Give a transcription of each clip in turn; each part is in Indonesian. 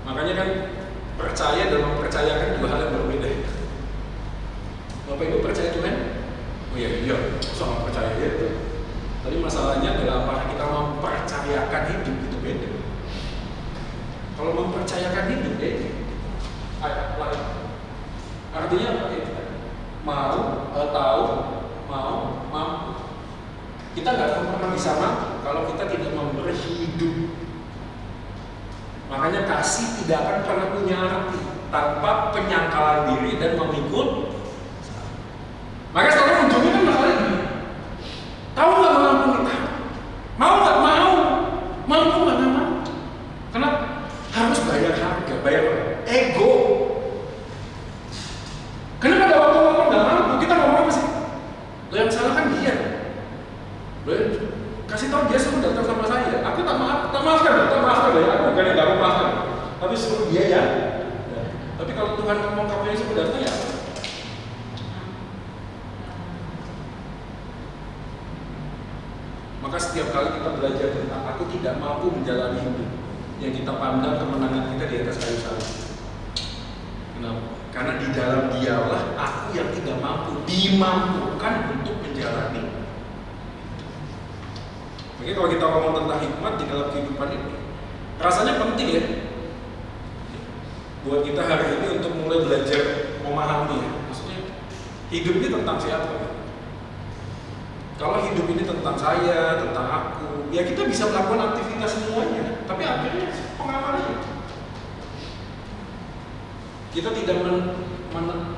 Makanya kan percaya dan mempercayakan dua hal yang berbeda. Bapak Ibu percaya Tuhan? Oh iya, masa nggak percaya ya? Tapi masalahnya adalah apakah kita mempercayakan hidup itu beda. Kalau mempercayakan hidup beda, artinya apa ya? Mau, tahu, mampu. Kita nggak akan pernah bisa mampu kalau kita tidak memberi hidup. Makanya kasih tidak akan pernah punya arti tanpa penyangkalan diri dan memikul. Makanya sekarang ujungnya kan masalahnya gini. Tahu nggak mengampuni? Tahu. Mau nggak mau? Mampu nggak mau? Kenapa? Harus bayar harga, bayar ego. Karena pada waktu ngomong nggak mampu, kita ngomong apa sih? Lo yang salah kan dia. Lo kasih tahu dia suruh datang sama saya. Aku tak maafkan ya. Aku bukan yang nggak mau maafkan, tapi suruh dia ya. Tapi kalau Tuhan ngomong kamu yang suruh datang ya. Maka setiap kali kita belajar tentang aku tidak mampu menjalani hidup, yang kita pandang kemenangan kita di atas kayu salib. Kenapa? Karena di dalam Dialah aku yang tidak mampu dimampukan untuk menjalani. Oke, kalau kita ngomong tentang hikmat di dalam kehidupan ini, rasanya penting ya buat kita hari ini untuk mulai belajar memahami ya. Maksudnya hidup ini tentang siapa? Kalau hidup ini tentang saya, tentang aku, ya kita bisa melakukan aktivitas semuanya, tapi akhirnya pengamalnya kita tidak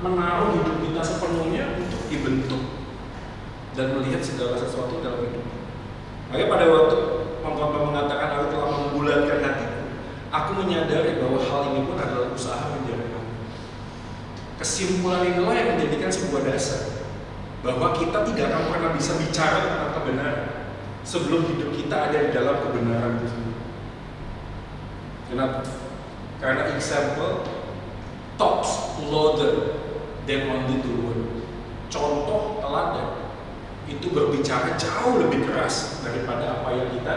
menaruh hidup kita sepenuhnya untuk dibentuk dan melihat segala sesuatu dalam hidup. Makanya pada waktu pengkhotbah mengatakan aku telah membulatkan hatiku, aku menyadari bahwa hal ini pun adalah usaha menjadi aku. Kesimpulan inilah yang menjadikan sebuah dasar bahwa kita tidak akan pernah bisa bicara tentang kebenaran sebelum hidup kita ada di dalam kebenaran itu sendiri. Kenapa? Karena example talks louder than only the word. Contoh teladan itu berbicara jauh lebih keras daripada apa yang kita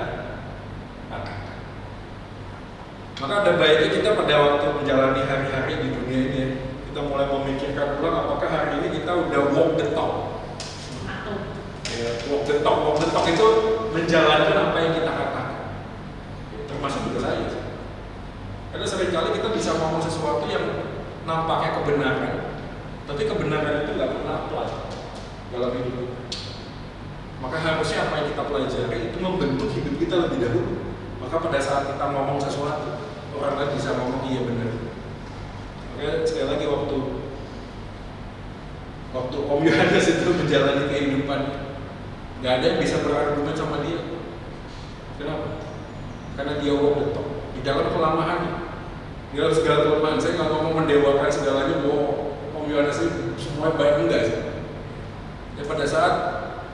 katakan. Maka ada baiknya kita pada waktu menjalani hari-hari di dunia ini, kita mulai memikirkan ulang apakah hari ini kita udah walk the talk. Ya, walk the talk itu menjalankan apa yang kita katakan. Termasuk juga saya. Karena seringkali kita bisa ngomong sesuatu yang nampaknya kebenaran, tapi kebenaran itu nggak pernah apply dalam hidup kita. Maka harusnya apa yang kita pelajari itu membentuk hidup kita lebih dahulu. Maka pada saat kita ngomong sesuatu, orang lain bisa ngomong iya benar. Maka sekali lagi waktu Om Yohanes itu menjalani kehidupan, nggak ada yang bisa berargumen sama dia. Kenapa? Karena dia walk the talk. Di dalam kelamahannya, di dalam segala kelemahan, saya nggak ngomong mendewakan segalanya bahwa Om Yohanes itu semua baik, enggak sih. Ya pada saat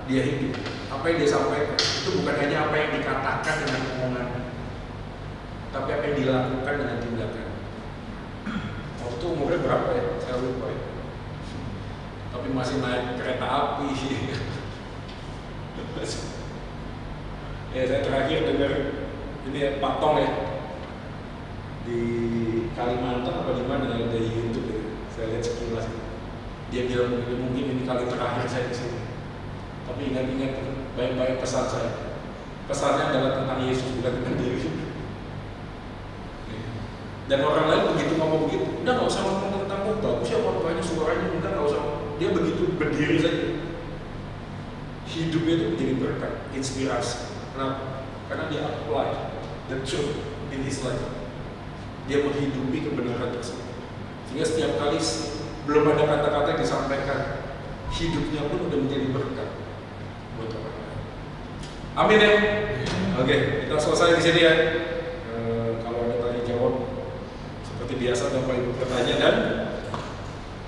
dia hidup, apa yang dia sampaikan itu bukan hanya apa yang dikatakan dengan omongan, tapi apa yang dilakukan dengan tindakan. Waktu umurnya berapa ya? Saya lupa ya. Tapi masih naik kereta api. Ya saya terakhir dengar ini ya, Pak Tong ya di Kalimantan apa di mana ya, dari YouTube ya. Saya lihat sekilas. Dia bilang mungkin ini kali terakhir saya di sini. Tapi ingat-ingat baik-baik pesan saya. Pesannya adalah tentang Yesus, bukan tentang diri. Dan orang lain begitu ngomong begitu, udah nggak usah ngomong tentang bagus ya khotbahnya suaranya, udah nggak usah. Dia begitu berdiri saja. Hidupnya itu menjadi berkat, inspirasi. Kenapa? Karena dia apply the truth in his life. Dia menghidupi kebenaran tersebut. Sehingga setiap kali belum ada kata-kata yang disampaikan, hidupnya pun udah menjadi berkat buat orang lain. Amin ya. Oke, kita selesai di sini ya. Kalau ada tanya jawab, seperti biasa Bapak Ibu bertanya dan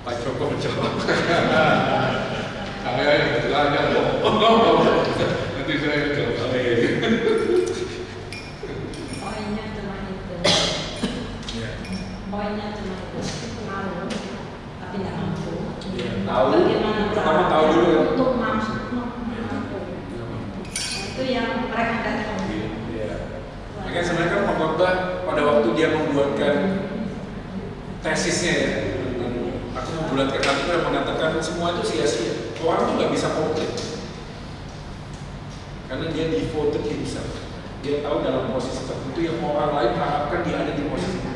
Pak Joko menjawab. Saya kebetulan ya, nanti saya jawab. Poinnya cuma itu. Poinnya cuma itu. Malu, tapi nggak mampu. Tahu. Bagaimana Pertama tahu dulu ya. untuk mampu. Itu yang mereka nggak tahu. Makanya sebenarnya kan pengkhotbah pada waktu dia membuatkan tesisnya ya, aku membulatkan hati yang mengatakan semua itu sia-sia. Orang tuh nggak bisa komplit karena dia devoted himself. Dia tahu dalam posisi tertentu yang orang lain harapkan dia ada di posisi itu.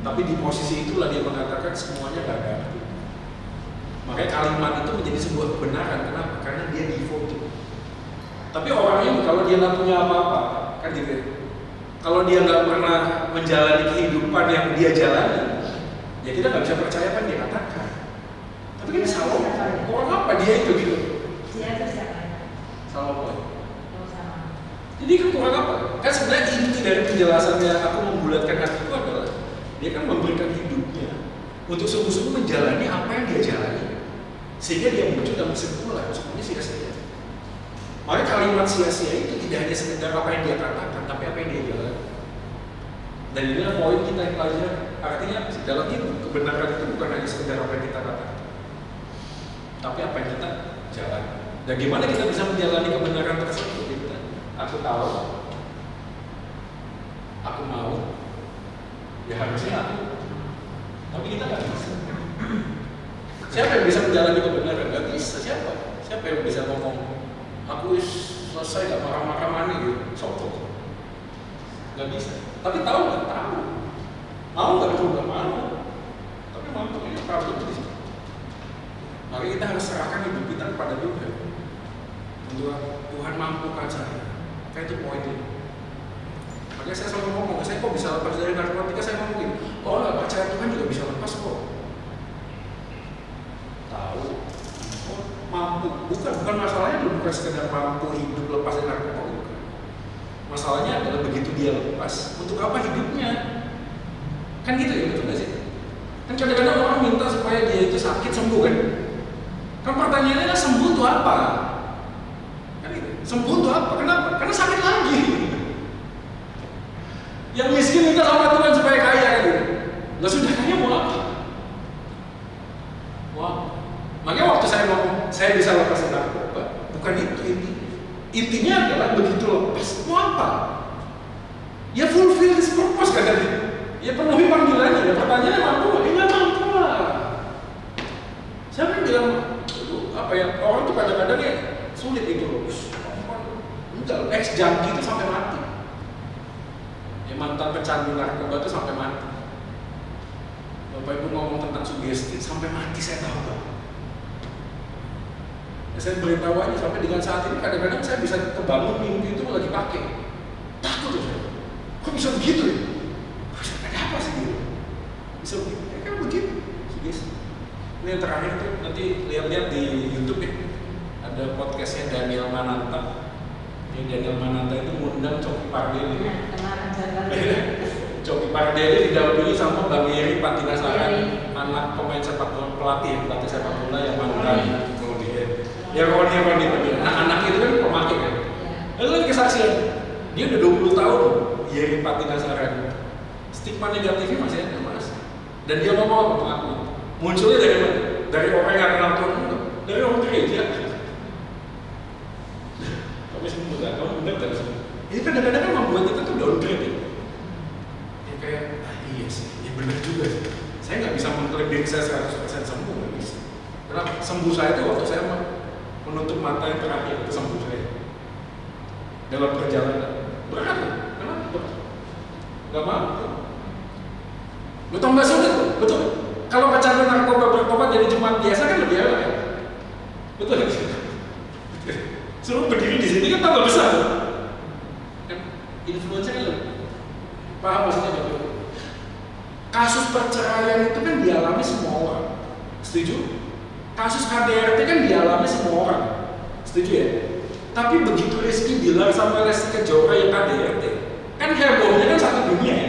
Tapi di posisi itulah dia mengatakan semuanya nggak ada arti. Makanya kalimat itu menjadi sebuah kebenaran. Kenapa? Karena dia devoted. Tapi orang ini kalau dia nggak punya apa-apa, kan gitu ya. Kalau dia nggak pernah menjalani kehidupan yang dia jalani, ya kita nggak bisa percaya kan dia katakan. Tapi kan Salomo, orang apa dia itu gitu? Siapa? Salomo. Oh, sama. Jadi kan kurang apa? Kan sebenarnya inti dari penjelasannya aku membulatkan hatiku adalah dia kan memberikan hidupnya untuk sungguh-sungguh menjalani apa yang dia jalani, sehingga dia muncul dalam kesimpulan semuanya sia-sia. Makanya kalimat sia-sia itu tidak hanya sekedar apa yang dia katakan, tapi apa yang dia jalani. Dan inilah poin kita yang pelajari. Artinya apa sih? Dalam hidup kebenaran itu bukan hanya sekedar apa yang kita katakan, tapi apa yang kita jalani. Dan gimana kita bisa menjalani kebenaran tersebut? Aku tahu, aku mau, ya harusnya aku. Tapi kita nggak bisa. Siapa yang bisa menjalani kebenaran? Nggak bisa. Siapa yang bisa ngomong? Aku selesai gak marah-marah mana gitu, sopo. Nggak bisa. Tapi tahu nggak? Tahu. Mau nggak? Juga mau. Tapi mampu ini problem di situ. Maka kita harus serahkan hidup kita kepada Tuhan. Tuhan mampukan saya. Kayak itu poinnya. Makanya saya selalu ngomong, saya kok bisa lepas dari narkotika? Saya ngomongin, oh nggak percaya Tuhan juga bisa lepas kok. Tahu. Oh, mampu. Bukan masalahnya bukan sekedar mampu hidup lepas dari narkotika. Bukan. Masalahnya adalah begitu dia lepas, untuk apa hidupnya? Kan gitu ya, betul nggak sih? Kan kadang-kadang orang minta supaya dia itu sakit sembuh kan? Kan pertanyaannya kan sembuh untuk apa? Kan gitu. Sembuh untuk apa? Kenapa? Karena sakit lagi. Yang miskin minta sama Tuhan supaya kaya kan gitu. Lah sudah kaya mau apa? Wah. Makanya waktu saya ngomong saya bisa lepas dari narkoba, bukan itu intinya. Intinya adalah begitu lepas mau apa? Ya fulfill this purpose kata dia. Ya penuhi panggilannya. Ya pertanyaannya mampu nggak? Ya nggak mampu lah. Siapa yang bilang apa ya? Orang tuh kadang-kadang ya sulit itu loh. Enggak, ex-junkie itu sampai mati. Ya mantan pecandu narkoba itu sampai mati. Bapak Ibu ngomong tentang sugesti sampai mati saya tahu Pak. Ya, saya beritahu aja sampai dengan saat ini kadang-kadang saya bisa kebangun mimpi itu lagi pakai. Takut tuh saya. Kok bisa begitu ya? Ada apa sih gitu? Bisa begitu? Ya kan begitu. Sugesti. Ini yang terakhir tuh nanti lihat-lihat di YouTube ya. Ada podcastnya Daniel Mananta. Daniel Mananta itu mengundang Coki Pardede. Coki Pardede didampingi sama Bang Yeri Patinasara, anak pemain sepak bola, pelatih sepak bola yang mantan. Ya Roni. Nah anak itu kan pemakai kan. Lalu kesaksian, dia udah 20 tahun Yeri Patinasara. Stigma negatifnya masih ada mas. Dan dia ngomong aku, munculnya dari mana? Dari orang yang kenal Tuhan, dari orang gereja. Kamu benar kan? Ini kadang-kadang kan membuat kita tuh downgrade ya. Ya kayak, iya sih, ya benar juga sih. Saya nggak bisa mengklaim diri saya 100% sembuh, nggak bisa. Karena sembuh saya itu waktu saya menutup mata yang terakhir, itu sembuh saya. Dalam perjalanan, berat ya? Kenapa? Nggak mampu. Lu tambah sulit, betul? Kalau pecandu narkoba bertobat jadi jemaat biasa kan lebih enak ya? Betul ya? Suruh berdiri di sini kan tambah besar, kan influencer kan lebih paham maksudnya betul. Kasus perceraian itu kan dialami semua orang, setuju? Kasus KDRT kan dialami semua orang, setuju ya? Tapi begitu Rizky Bilar sama Lesti Kejora yang KDRT, kan hebohnya kan satu dunia ya.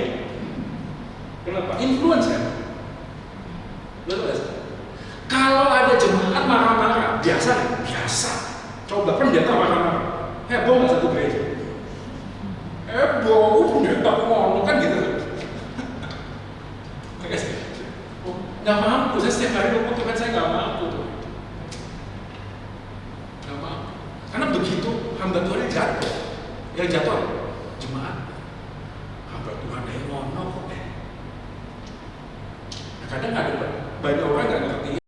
Kenapa? Influencer. Betul gak sih? Kalau ada jemaat marah-marah, biasa. Coba pendeta marah-marah, heboh nggak satu gereja? Heboh, pendeta ngomong kan gitu. Nggak mampu, saya setiap hari ngomong Tuhan saya nggak mampu tuh. Nggak mampu, karena begitu hamba Tuhan jatuh, yang jatuh jemaat. Kadang ada banyak orang nggak ngerti